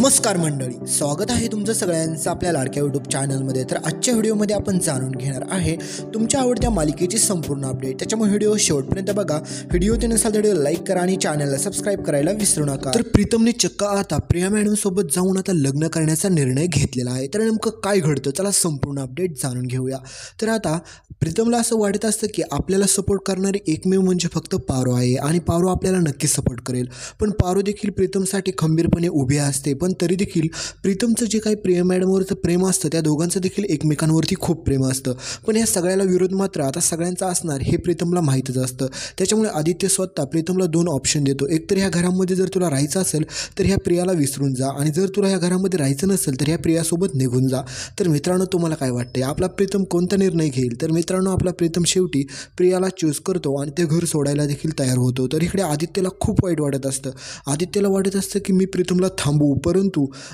नमस्कार मंडळी, स्वागत आहे तुमचं सगळ्यांचं आपल्या लाडक्या यूट्यूब चॅनलमध्ये। तर आजच्या व्हिडिओमध्ये आपण जाणून घेणार आहे तुमच्या आवडत्या मालिकेची संपूर्ण अपडेट। त्याच्यामुळे व्हिडिओ शेवटपर्यंत बघा। व्हिडिओ ते नसेल तर व्हिडिओ लाईक करा आणि चॅनलला सबस्क्राईब करायला विसरू नका। तर प्रीतमने चक्क आता प्रिया मॅडम सोबत जाऊन आता लग्न करण्याचा निर्णय घेतलेला आहे। तर नेमकं काय घडतं चला संपूर्ण अपडेट जाणून घेऊया। तर आता प्रीतमला असं वाटत असतं की आपल्याला सपोर्ट करणारी एकमेव म्हणजे फक्त पारो आहे आणि पारो आपल्याला नक्की सपोर्ट करेल। पण पारो देखील प्रीतमसाठी खंबीरपणे उभी असते। पण तरी देखील प्रीतमचं जे काही प्रिया मॅडमवरचं प्रेम असतं त्या दोघांचं देखील एकमेकांवरती खूप प्रेम असतं। पण या सगळ्याला विरोध मात्र आता सगळ्यांचा असणार हे प्रीतमला माहीतच असतं। त्याच्यामुळे आदित्य स्वतः प्रीतमला दोन ऑप्शन देतो। एक तर ह्या घरामध्ये जर तुला राहायचं असेल तर ह्या प्रियाला विसरून जा आणि जर तुला ह्या घरामध्ये राहायचं नसेल तर ह्या प्रियासोबत निघून जा। तर मित्रांनो तुम्हाला काय वाटतंय आपला प्रीतम कोणता निर्णय घेईल? तर मित्रांनो आपला प्रीतम शेवटी प्रियाला चूज करतो आणि ते घर सोडायला देखील तयार होतो। तर इकडे आदित्यला खूप वाईट वाटत असतं। आदित्यला वाटत असतं की मी प्रीतमला थांबवू, परंतु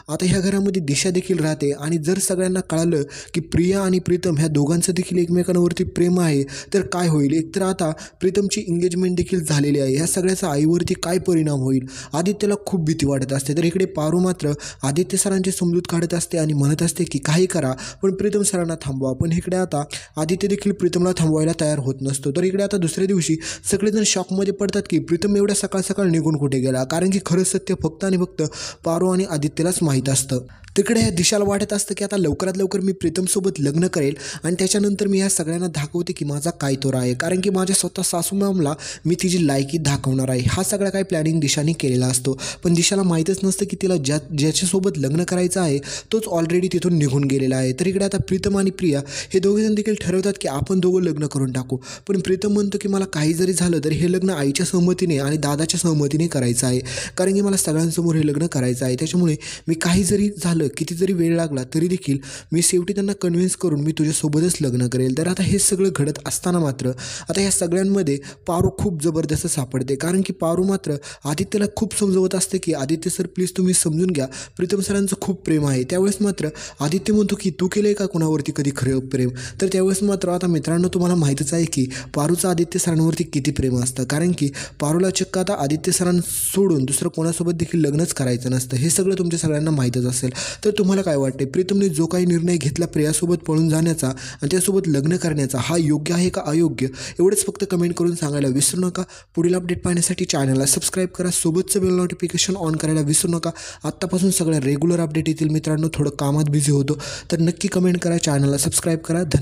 आता ह्या घरामध्ये दिशा देखील राहते आणि जर सगळ्यांना कळालं की प्रिया आणि प्रीतम ह्या दोघांचं देखील एकमेकांवरती प्रेम आहे तर काय होईल? एकतर आता प्रीतमची एंगेजमेंट देखील झालेली आहे, ह्या सगळ्याचा आईवरती काय परिणाम होईल? आदित्यला खूप भीती वाटत असते। तर इकडे पारू मात्र आदित्य सरांची समजूत काढत असते आणि म्हणत असते की काही करा पण प्रीतम सरांना थांबवा। पण इकडे आता आदित्य देखील प्रीतमला थांबवायला तयार होत नसतो। तर इकडे आता दुसऱ्या दिवशी सगळेजण शॉकमध्ये पडतात की प्रीतम एवढ्या सकाळ सकाळ निघून कुठे गेला, कारण की खरं सत्य फक्त आणि फक्त पारो आणि आदित्यलाच माहीत असतं। तिकडे ह्या दिशाला वाटत असतं की आता लवकरात लवकर मी प्रीतमसोबत लग्न करेल आणि त्याच्यानंतर मी ह्या सगळ्यांना दाखवते की माझा काय तोरा आहे, कारण की माझ्या स्वतः सासू मॅमला मी तिची लायकी दाखवणार आहे। हा सगळा काय प्लॅनिंग दिशाने केलेला असतो। पण दिशाला माहीतच नसतं की तिला ज्याच्यासोबत लग्न करायचं आहे तोच ऑलरेडी तिथून निघून गेलेला आहे। तर इकडे आता प्रीतम आणि प्रिया हे दोघेजण देखील ठरवतात की आपण दोघं लग्न करून टाकू। पण प्रीतम म्हणतो की मला काही जरी झालं तरी हे लग्न आईच्या सहमतीने आणि दादाच्या सहमतीने करायचं आहे, कारण की मला सगळ्यांसमोर हे लग्न करायचं आहे। त्याच्यामुळे मी काही जरी झालं, किती जरी वेळ लागला तरी देखील मी शेवटी त्यांना कन्व्हिन्स करून मी तुझ्यासोबतच लग्न करेल। तर आता हे सगळं घडत असताना मात्र आता ह्या सगळ्यांमध्ये पारू खूप जबरदस्त सापडते, कारण की पारू मात्र आदित्यला खूप समजवत असते की आदित्य सर प्लीज तुम्ही समजून घ्या, प्रीतम सरांचं खूप प्रेम आहे। त्यावेळेस मात्र आदित्य म्हणतो की तू केलंय का कोणावरती कधी खरं प्रेम? तर त्यावेळेस मात्र आता मित्रांनो तुम्हाला माहीतच आहे की पारूचं आदित्य सरांवरती किती प्रेम असतं, कारण की पारूला चक्क आता आदित्य सरांना सोडून दुसरं कोणासोबत देखील लग्नच करायचं नसतं। हे सगळं तुमच्या सगळ्यांना माहीतच असेल। तर तुम्हाला काय वाटते प्रीतमने जो काही निर्णय घेतला प्रियासोबत पळून जाण्याचा आणि त्यासोबत लग्न करण्याचा हा योग्य आहे का अयोग्य? एवढंच फक्त कमेंट करून सांगायला विसरू नका। पुढील अपडेट पाहण्यासाठी चॅनलला सबस्क्राईब करा, सोबतचं बेल नोटिफिकेशन ऑन करायला विसरू नका। आत्तापासून सगळ्या रेग्युलर अपडेट येतील मित्रांनो। थोडं कामात बिझी होतो तर नक्की कमेंट करा, चॅनलला सबस्क्राईब करा। धन्यवाद।